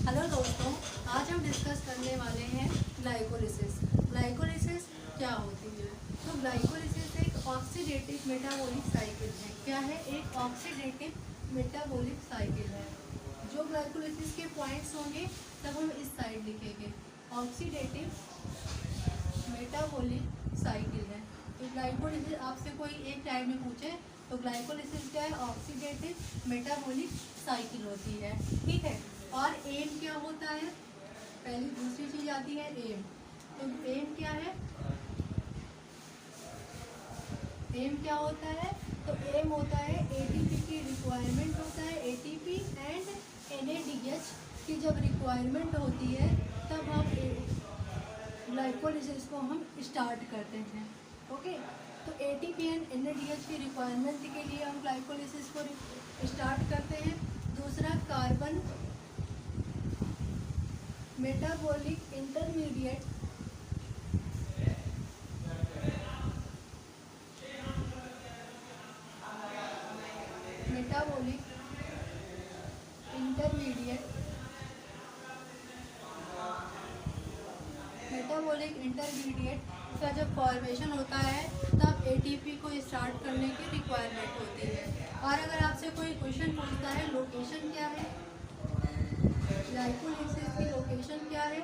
Hello दोस्तों, आज हम डिस्कस करने वाले हैं ग्लाइकोलिसिस। ग्लाइकोलिसिस क्या होती है? तो ग्लाइकोलिसिस एक ऑक्सीडेटिव मेटाबॉलिक साइकिल है। क्या है? एक ऑक्सीडेटिव मेटाबॉलिक साइकिल है। जो ग्लाइकोलिसिस के पॉइंट्स होंगे तब हम इस साइड लिखेंगे, ऑक्सीडेटिव मेटाबॉलिक साइकिल है। तो ग्लाइकोलिसिस आपसे कोई एक टाइम में पूछे तो ग्लाइकोलिसिस क्या है? ऑक्सीडेटिव मेटाबॉलिक साइकिल होती है। ठीक है। और एम क्या होता है? पहली दूसरी चीज आती है एम। तो एम क्या है? एम क्या होता है? तो एम होता है एटीपी की रिक्वायरमेंट होता है। एटीपी एंड एनएडीएच की जब रिक्वायरमेंट होती है तब हम ग्लाइकोलिसिस को हम स्टार्ट करते हैं। ओके। तो एटीपी एंड एनएडीएच की रिक्वायरमेंट के लिए हम ग्लाइकोलिसिस को स्टार्ट करते हैं। दूसरा, carbon metabolic intermediate metabolic intermediate metabolic intermediate का जब फॉर्मेशन होता है तब एटीपी को स्टार्ट करने की रिक्वायरमेंट होती है। और अगर आपसे कोई क्वेश्चन पूछता है लोकेशन क्या है, ग्लाइकोलिसिस की लोकेशन क्या है,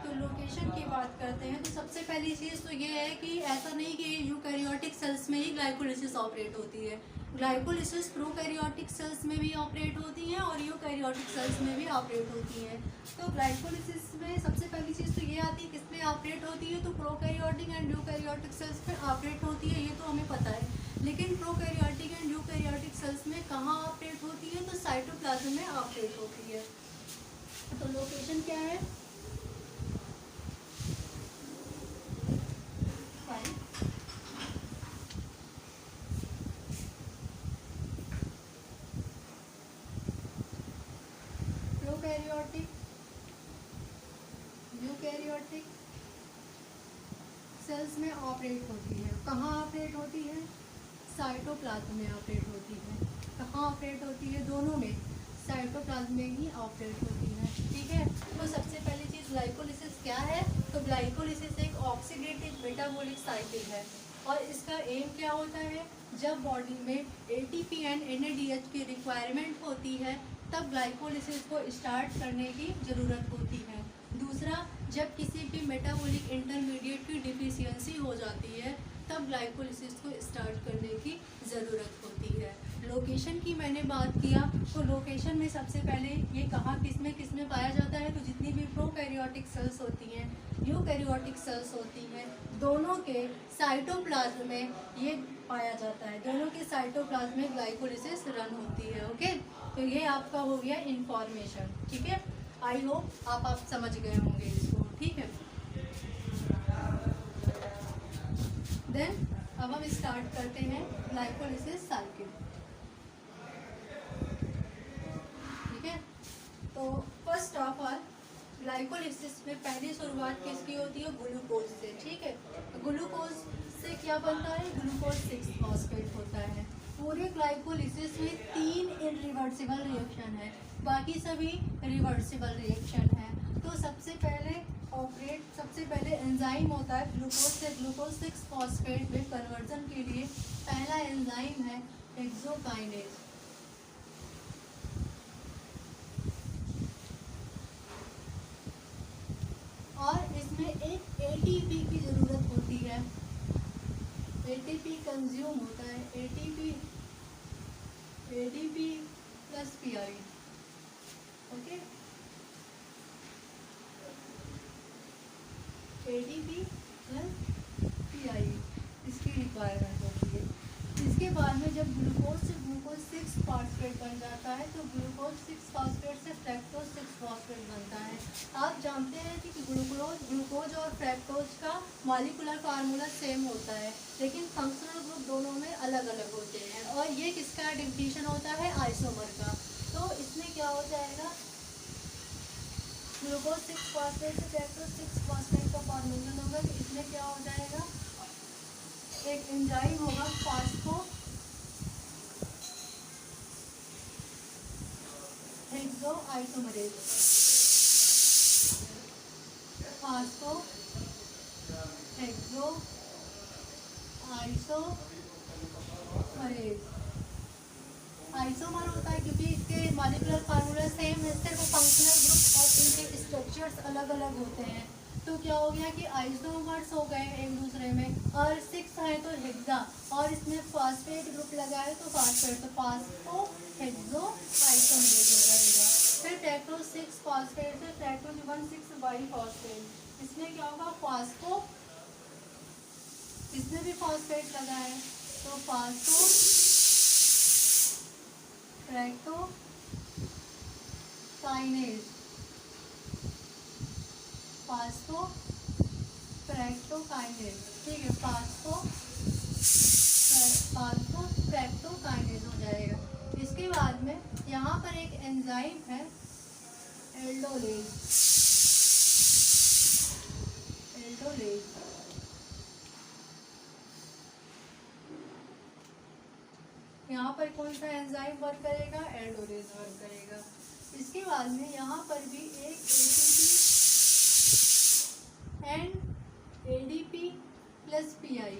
तो लोकेशन की बात करते हैं तो सबसे पहली चीज़ तो ये है कि ऐसा नहीं कि यूकैरियोटिक सेल्स में ही ग्लाइकोलिसिस ऑपरेट होती है। ग्लाइकोलिसिस प्रोकैरियोटिक सेल्स में भी ऑपरेट होती है और यूकैरियोटिक सेल्स में भी ऑपरेट होती है। तो ग्लाइकोलिसिस में सबसे पहली चीज़ तो ये आती है किसमें ऑपरेट होती है, तो प्रोकैरियोटिक एंड यूकैरियोटिक सेल्स में ऑपरेट होती है, ये तो हमें पता है। लेकिन प्रोकैरियोटिक एंड यूकैरियोटिक सेल्स में कहाँ ऑपरेट होती है, तो साइटोप्लाज्म में ऑपरेट होती है। तो लोकेशन क्या है? प्रोकैरियोटिक यूकैरियोटिक सेल्स में ऑपरेट होती है। कहाँ ऑपरेट होती है? साइटोप्लाज्म में ऑपरेट होती है। कहाँ ऑपरेट होती है? दोनों में, साइटोप्लाज्म में ही ऑपरेट होती है। ठीक है। तो सबसे पहली चीज़ ग्लाइकोलिसिस क्या है? तो ग्लाइकोलिसिस एक ऑक्सीडेटिव मेटाबॉलिक साइकिल है और इसका एम क्या होता है? जब बॉडी में एटीपी एंड एनएडीएच की रिक्वायरमेंट होती है तब ग्लाइकोलिसिस को स्टार्ट करने की ज़रूरत होती है। दूसरा, जब किसी भी मेटाबॉलिक इंटरमीडिएट की डिफिशियंसी हो जाती है तब ग्लाइकोलिसिस को स्टार्ट करने की ज़रूरत होती है। लोकेशन की मैंने बात किया तो लोकेशन में सबसे पहले ये कहाँ किस में पाया जाता है, तो जितनी भी प्रोकैरियोटिक सेल्स होती हैं, यूकैरियोटिक सेल्स होती हैं, दोनों के साइटोप्लाज्म में ये पाया जाता है। दोनों के साइटोप्लाज्म में ग्लाइकोलिसिस रन होती है। ओके। तो ये आपका हो गया इंफॉर्मेशन। ठीक है। आई होप आप समझ गए होंगे इसको। ठीक है। देन अब हम स्टार्ट करते हैं ग्लाइकोलिसिस साइकिल। ठीक है। तो फर्स्ट ऑफ ऑल ग्लाइकोलिसिस में पहली शुरुआत किसकी होती है? ग्लूकोज से। ठीक है। ग्लूकोज से क्या बनता है? ग्लूकोज 6 फॉस्फेट होता है। पूरे ग्लाइकोलिसिस में 3 इरिवर्सिबल रिएक्शन है, बाकी सभी रिवर्सिबल रिएक्शन है। तो सबसे पहले एंजाइम होता है ग्लूकोज से ग्लूकोज 6 फॉस्फेट में कन्वर्जन के लिए। पहला एंजाइम है हेक्सोकाइनेज। और इसमें एक एटीपी की ज़रूरत होती है। एटीपी कंज्यूम होता है। ATP plus pi. Okay. ATP plus pi इसकी रिक्वायरमेंट होती है। इसके बाद में जब ग्लूकोज से ग्लूकोज 6 फॉस्फेट बन जाता है तो ग्लूकोज 6 फॉस्फेट से फ्रैक्टोज 6 फॉस्फेट बनता है। आप जानते हैं कि ग्लूकोज और फ्रैक्टोज का मॉलिक्यूलर फार्मूला सेम होता है लेकिन फंक्शनल ग्रुप दोनों में अलग अलग होते हैं। और ये किसका डिफिनेशन होता है? आइसोमर का। तो इसमें क्या हो जाएगा? ग्लूकोज 6 फॉस्फेट से फ्रैक्टोज 6 फॉस्फेट का फॉर्मेशन होगा। तो इसमें क्या हो जाएगा? एक एंजाइम होगा phosphohexoisomerase. Phosphohexoisomerase. Isomer होता है क्योंकि इसके मॉलिक्यूलर फार्मूला सेम है, सिर्फ फंक्शनल ग्रुप और इनके स्ट्रक्चर्स अलग अलग होते हैं। तो क्या हो गया कि आइसोमर्स हो गए एक दूसरे में, और 6 है तो हेक्सा, और इसमें फॉस्फेट ग्रुप लगा है तो फॉस्फेट, तो फास्फो हेक्सो आइसोमरेज हो जाएगा। फिर टेट्रो 6 फॉस्फेट से टेट्रो 16 बाई फॉस्फेट, इसमें क्या होगा फास्फो, इसमें भी फॉस्फेट लगा है तो फास्फो ट्रैक्टो काइनेज, फास्फो ट्रैक्टो काइनेज, ठीक है, फास्फो ट्रैक्टो काइनेज हो जाएगा। इसके बाद में यहाँ पर एक एंजाइम है एल्डोलेज, यहाँ पर कौन सा एंजाइम वर्क करेगा, एल्डोलेज वर्क करेगा। इसके बाद में यहाँ पर भी एक ATP and ADP plus pi,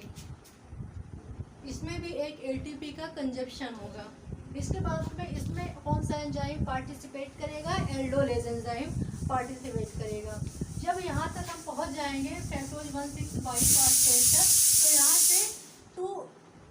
इसमें भी एक एटीपी का कंजप्शन होगा। इसके बाद में इसमें कौन सा एंजाइम पार्टिसिपेट करेगा, एल्डोलेज एंजाइम पार्टिसिपेट करेगा। जब यहाँ तक हम पहुँच जाएंगे टेट्रोज 16 बाईफॉस्फेट तक, तो यहाँ से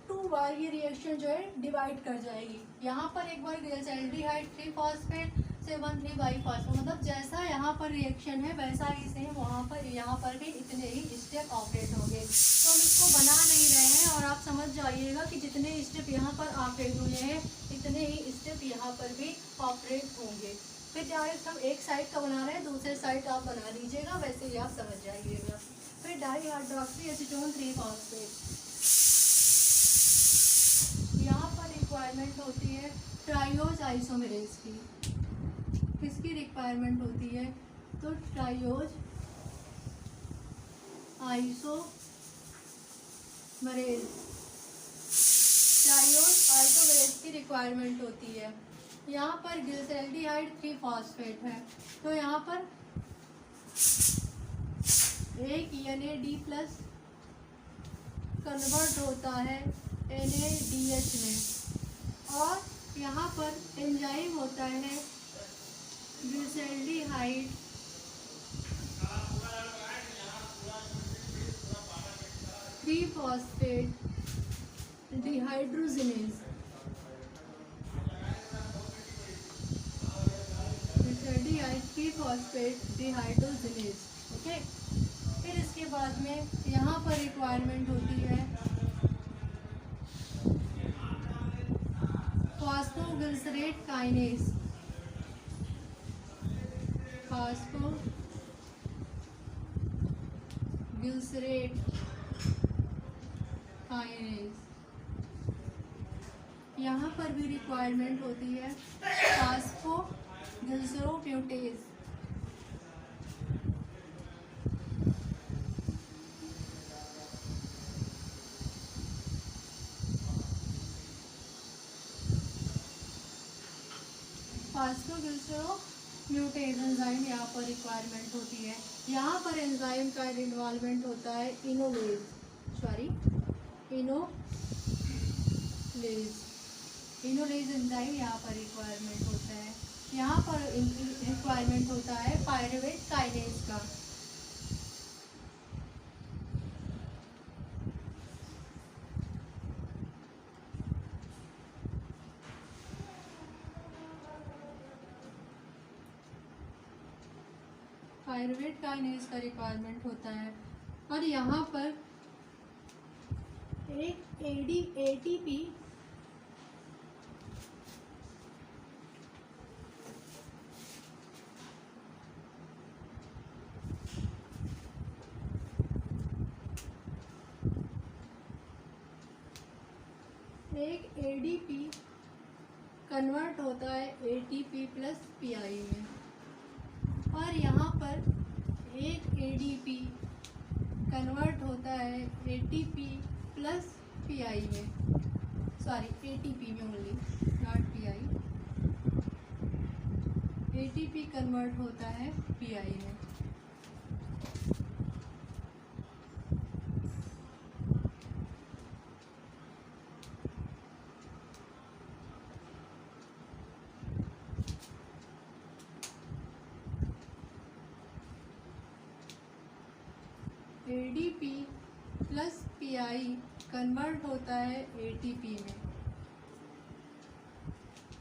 टू बार ये रिएक्शन जो है डिवाइड कर जाएगी। यहाँ पर एक बार ग्लिसरॉल्डिहाइड 3 फॉस्फेट से 1,3 बाईफॉस्फेट, मतलब जैसा यहाँ पर रिएक्शन है वैसा ही सेम वहाँ पर यहाँ पर भी इतने ही स्टेप ऑपरेट होंगे। तो हम इसको बना नहीं रहे हैं, और आप समझ जाइएगा कि जितने स्टेप यहाँ पर ऑपरेट हुए हैं इतने ही स्टेप यहाँ पर भी ऑपरेट होंगे। फिर डायरेक्ट हम एक साइड का बना रहे हैं, दूसरे साइड आप बना लीजिएगा, वैसे ही आप समझ जाइएगा। फिर डाईहाइड्रोक्सी एसीटोन 3 फॉस्फेट, यहाँ पर रिक्वायरमेंट होती है ट्राइओज आइसोमेरेज की। किसकी रिक्वायरमेंट होती है, तो ट्राइओज आइसोमेरेज, ट्राइओज आइसोमेरेज की रिक्वायरमेंट होती है। यहाँ पर ग्लिसरॉल्डिहाइड 3 फॉस्फेट है, तो यहाँ पर एक NAD प्लस कन्वर्ट होता है NADH में, और यहाँ पर एंजाइम होता है glyceraldehyde 3 phosphate dehydrogenase, glyceraldehyde 3 phosphate dehydrogenase, okay. फिर इसके बाद में यहाँ पर रिक्वायरमेंट होती है फॉस्फोग्लिसरेट काइनेज, फॉस्फोग्लिसरेट काइनेज, यहाँ पर भी रिक्वायरमेंट होती है फॉस्फोग्लिसरोम्यूटेज, फॉस्फोग्लिसरोम्यूटेज एंजाइम यहाँ पर रिक्वायरमेंट होती है। यहाँ पर एंजाइम का इन्वॉल्वमेंट होता है इनोलेज एंजाइम यहाँ पर रिक्वायरमेंट होता है। यहाँ पर रिक्वायरमेंट होता है पायरुवेट काइनेज का। पायरुवेट काइनेज का रिक्वायरमेंट होता है, और यहाँ पर एक ATP कन्वर्ट होता है ATP प्लस PI में, और यहाँ पर एक ADP कन्वर्ट होता है ATP प्लस PI में, सॉरी ATP में only, not PI। ATP convert होता है पीआई में। एडीपी प्लस पीआई कन्वर्ट होता है एटीपी में।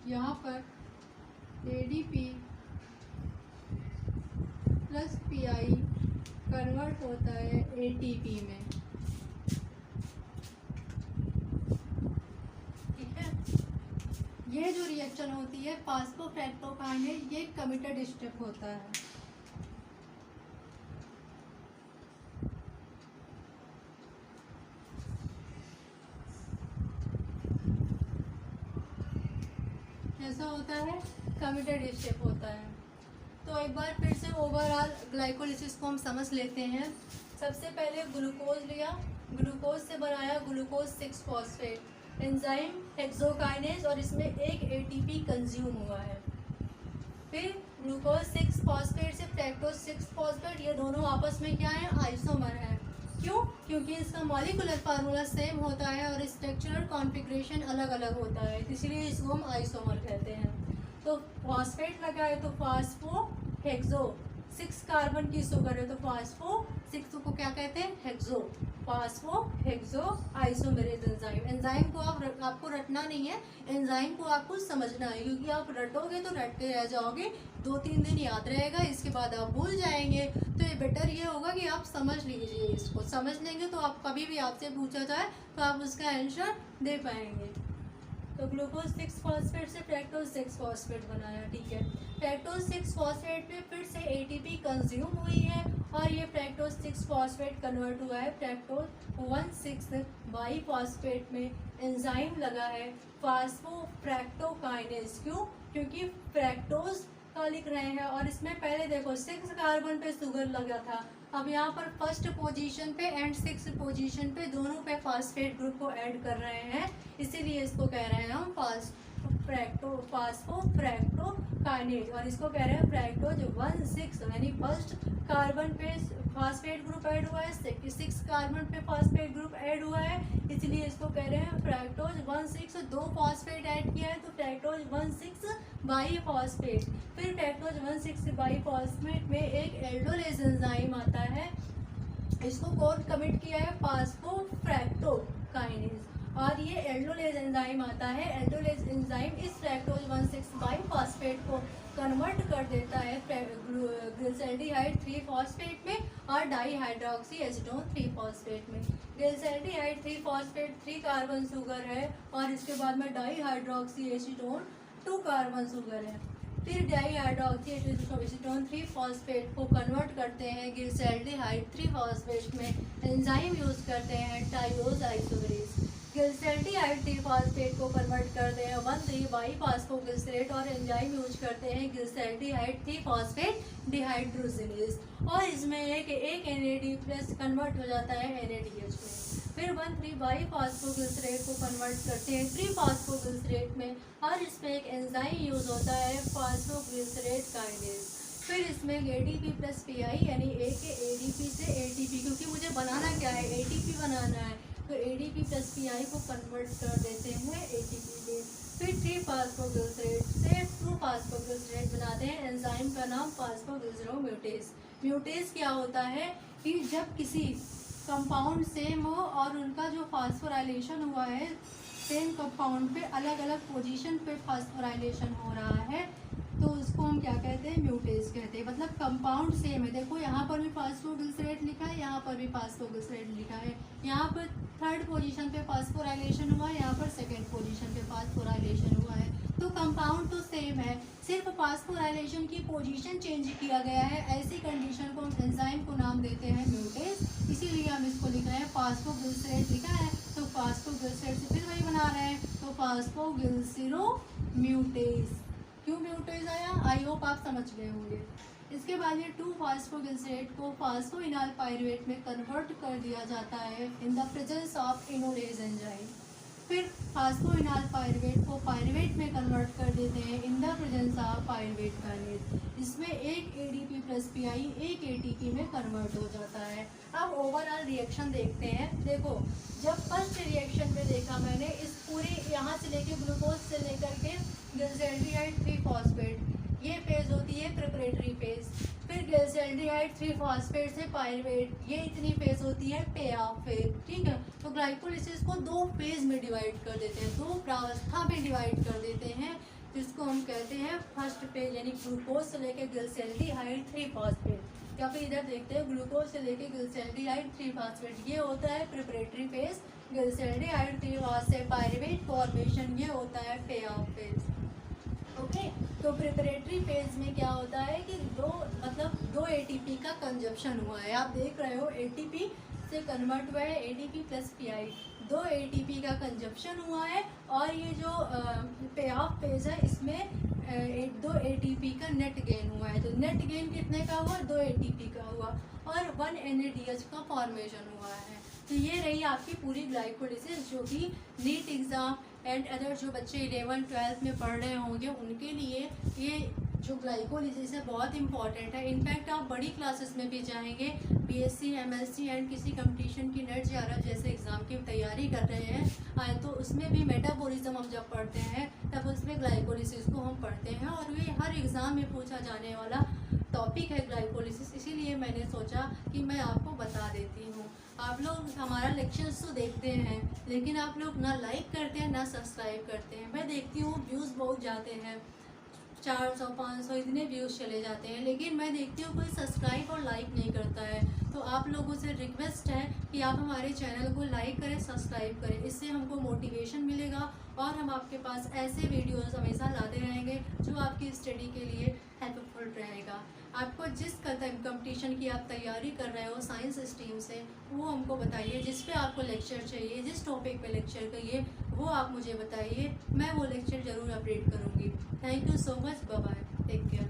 यहाँ पर एडीपी प्लस पीआई कन्वर्ट होता है एटीपी में। ठीक है, ये जो रिएक्शन होती है फास्फोफ्रैक्टोकाइनेज, ये कमिटेड स्टेप होता है। ऐसा होता है, कमिटेड स्टेप होता है। तो एक बार फिर से ओवरऑल ग्लाइकोलिसिस को हम समझ लेते हैं। सबसे पहले ग्लूकोज लिया, ग्लूकोज से बनाया ग्लूकोज 6 फॉस्फेट, एंजाइम हेक्सोकाइनेज, और इसमें एक एटीपी कंज्यूम हुआ है। फिर ग्लूकोज 6 फॉस्फेट से फ्रैक्टोज 6 फॉस्फेट, ये दोनों आपस में क्या है, आइसोमर है। क्यों? क्योंकि इसका मॉलिक्यूलर फार्मूला सेम होता है और स्ट्रक्चरल कॉन्फ़िगरेशन अलग अलग होता है, इसलिए इसको हम आइसोमर कहते हैं। तो फॉस्फेट लगा है तो फास्फो हेक्सो, 6 कार्बन की शुगर है तो फास्फो 6 को क्या कहते हैं, hexo, phospho hexo isomerase enzyme. Enzyme को आपको रटना नहीं है, एंजाइम को आपको समझना है, क्योंकि आप रटोगे तो रटते रह जाओगे, 2-3 दिन याद रहेगा, इसके बाद आप भूल जाएंगे। तो ये बेटर ये होगा कि आप समझ लीजिए, इसको समझ लेंगे तो आप कभी भी आपसे पूछा जाए तो आप उसका आंसर दे पाएंगे। तो ग्लूकोज 6 फॉस्फेट से फ्रैक्टोज 6 फॉस्फेट बनाया। ठीक है, फ्रैक्टोज 6 फॉस्फेट में फिर से एटीपी कंज्यूम हुई है और ये फ्रैक्टोज 6 फॉस्फेट कन्वर्ट हुआ है फ्रैक्टोज 1,6 बाई फॉस्फेट में। एंजाइम लगा है फास्फोफ्रैक्टोकाइनेज। क्यों? क्योंकि फ्रैक्टोज का लिख रहे हैं और इसमें पहले देखो 6 कार्बन पे शुगर लगा था, अब यहाँ पर फर्स्ट पोजीशन पे एंड 6 पोजीशन पे दोनों पे फास्फेट ग्रुप को ऐड कर रहे हैं, इसीलिए इसको कह रहे हैं हम फास्फोफ्रैक्टोकाइनेज, और इसको कह रहे हैं फ्रैक्टोज 1,6, यानी फर्स्ट कार्बन पे फास्फेट ग्रुप ऐड हुआ है, 6 कार्बन पे फास्फेट ग्रुप ऐड हुआ है, इसलिए इसको कह रहे हैं फ्रैक्टोज 1,6। 2 फास्फेट ऐड किया है तो फ्रैक्टोज 1,6 बाई फॉस्फेट। फिर फ्रैक्टोज 1,6 बाई फॉस्फेट में एक एल्डोलेज एंजाइम आता है, इसको कौन कमिट किया है, फास्फोफ्रैक्टोकाइनेज, और ये एल्डोलेज एंजाइम आता है। एल्डोलेज एंजाइम इस फ्रैक्टोज 1,6 बाई फॉस्फेट को कन्वर्ट कर देता है ग्लिसरॉल्डिहाइड 3 फॉस्फेट में और डाईहाइड्रोक्सी एसीटोन 3 फॉस्फेट में। ग्लिसरॉल्डिहाइड 3 फॉस्फेट 3 कार्बन शुगर है और इसके बाद में डाईहाइड्रोक्सी एसीटोन 2 कार्बन शुगर है। फिर डाईहाइड्रोक्सी एसीटोन 3 फॉस्फेट को कन्वर्ट करते हैं ग्लिसरॉल्डिहाइड 3 फॉस्फेट में। एंजाइम यूज करते हैं टाइरोज आइसोमेरेज। ग्लिसरॉल्डिहाइड 3 फॉस्फेट को कन्वर्ट करते हैं 1,3 बाई फास्फोग्लिसरेट और एंजाइम यूज करते हैं ग्लिसरॉल्डिहाइड 3 फॉस्फेट डिहाइड्रोजिनेज, और इसमें एक NAD प्लस कन्वर्ट हो जाता है NADH में। फिर 1,3 बाई फास्फोग्लिसरेट को कन्वर्ट करते हैं 3 फास्फोग्लिसरेट में और इसमें एक एंजाइम यूज होता है फास्फोग्लिसरेट काइनेज। फिर इसमें ADP प्लस PI, यानी A के ADP से ATP, क्योंकि मुझे बनाना क्या है, ATP बनाना है, तो ADP प्लस PI को कन्वर्ट कर देते हैं ATP में। फिर 3 फास्फोग्लिसरेट से 2 फास्फोग्लिसरेट बनाते हैं, एंजाइम का नाम फास्फोग्लिसरोम्यूटेज। म्यूटेज क्या होता है कि जब किसी कंपाउंड सेम हो और उनका जो फास्फोराइलेशन हुआ है सेम कंपाउंड पे अलग अलग पोजीशन पे फास्फोराइलेशन हो रहा है, तो उसको हम क्या कहते हैं, म्यूटेज कहते हैं। मतलब कंपाउंड सेम है, देखो यहाँ पर भी फास्फोग्लिसरेट लिखा है, यहाँ पर भी फास्फोग्लिसरेट लिखा है, यहाँ पर 3rd पोजीशन पे फास्फोराइलेशन हुआ है, यहाँ पर 2nd पोजीशन पे फास्फोराइलेशन हुआ है, तो कंपाउंड तो सेम है, सिर्फ फास्फोराइलेशन की पोजीशन चेंज किया गया है। ऐसी कंडीशन को हम एंजाइम को नाम देते हैं म्यूटेज, इसीलिए हम इसको लिख रहे हैं फास्फोग्लिसरेट लिखा है तो फास्फोग्लिसरेट से फिर वही बना रहे हैं, तो फास्फोग्लिसरोम्यूटेज। क्यों म्यूटेज आया, आई होप आप समझ गए होंगे। इसके बाद ये 2 फास्फोग्लिसरेट को फास्फोइनॉल पाइरूवेट में कन्वर्ट कर दिया जाता है in the presence of enolase enzyme. फिर फास्फोइनाल पायरुवेट को पायरुवेट में कन्वर्ट कर देते हैं in the presence of pyruvate kinase. इसमें एक एडीपी प्लस पीआई एक एटीपी में कन्वर्ट हो जाता है। अब ओवरऑल रिएक्शन देखते हैं। देखो, जब फर्स्ट रिएक्शन में देखा मैंने, इस पूरे यहाँ से लेके ग्लूकोज से लेकर के ग्लिसरॉल्डिहाइड 3-फॉस्फेट, ये फेज होती है प्रिपरेटरी फेज। फिर ग्लिसरॉल्डिहाइड 3-फॉस्फेट से पायरुवेट, ये इतनी फेज होती है पे ऑफ फेज। ठीक है, तो ग्लाइकोलिसिस को दो फेज में डिवाइड कर देते हैं, दो प्रावस्था में डिवाइड कर देते हैं, जिसको हम कहते हैं फर्स्ट फेज यानी ग्लूकोज से लेके ग्लिसरॉल्डिहाइड 3-फॉस्फेट। या फिर इधर देखते हैं ग्लूकोज से लेके ग्लिसरॉल्डिहाइड 3-फॉस्फेट, ये होता है प्रिपरेटरी फेज। ग्लिसरॉल्डिहाइड 3-फॉस्फेट से पायरुवेट फॉर्मेशन, ये होता है पे ऑफ फेज। ओके, तो प्रिपरेटरी फेज में क्या होता है कि दो एटीपी का कंजप्शन हुआ है। आप देख रहे हो एटीपी से कन्वर्ट हुआ है एडीपी प्लस पीआई, दो एटीपी का कंजप्शन हुआ है। और ये जो पे ऑफ फेज है, इसमें दो एटीपी का नेट गेन हुआ है। तो नेट गेन कितने का हुआ? 2 एटीपी का हुआ और 1 NADH का फॉर्मेशन हुआ है। तो ये रही आपकी पूरी ग्लाइकोलिसिस, जो कि नीट एग्ज़ाम एंड अदर जो बच्चे 11-12 में पढ़ रहे होंगे उनके लिए ये जो ग्लाइकोलिसिस है बहुत इंपॉर्टेंट है। इनफैक्ट आप बड़ी क्लासेस में भी जाएंगे, BSc MSc एंड किसी कंपटीशन की नेट JRF जैसे एग्ज़ाम की तैयारी कर रहे हैं तो उसमें भी मेटाबॉलिज्म हम जब पढ़ते हैं तब उसमें ग्लाइकोलिसिस को हम पढ़ते हैं, और ये हर एग्ज़ाम में पूछा जाने वाला टॉपिक है ग्लाइकोलिसिस। इसीलिए मैंने सोचा कि मैं आपको बता देती हूँ। आप लोग हमारा लेक्चर्स तो देखते हैं, लेकिन आप लोग ना लाइक करते हैं ना सब्सक्राइब करते हैं। मैं देखती हूँ व्यूज़ बहुत जाते हैं, 400-500 इतने व्यूज़ चले जाते हैं, लेकिन मैं देखती हूँ कोई सब्सक्राइब और लाइक नहीं करता है। तो आप लोगों से रिक्वेस्ट है कि आप हमारे चैनल को लाइक करें, सब्सक्राइब करें, इससे हमको मोटिवेशन मिलेगा और हम आपके पास ऐसे वीडियोस हमेशा लाते रहेंगे जो आपकी स्टडी के लिए हेल्पफुल रहेगा। आपको जिस कंपटीशन की आप तैयारी कर रहे हो साइंस स्ट्रीम से, वो हमको बताइए। जिस पे आपको लेक्चर चाहिए, जिस टॉपिक पे लेक्चर चाहिए, वो आप मुझे बताइए, मैं वो लेक्चर ज़रूर अपडेट करूँगी। Thank you so much, bye bye, take care.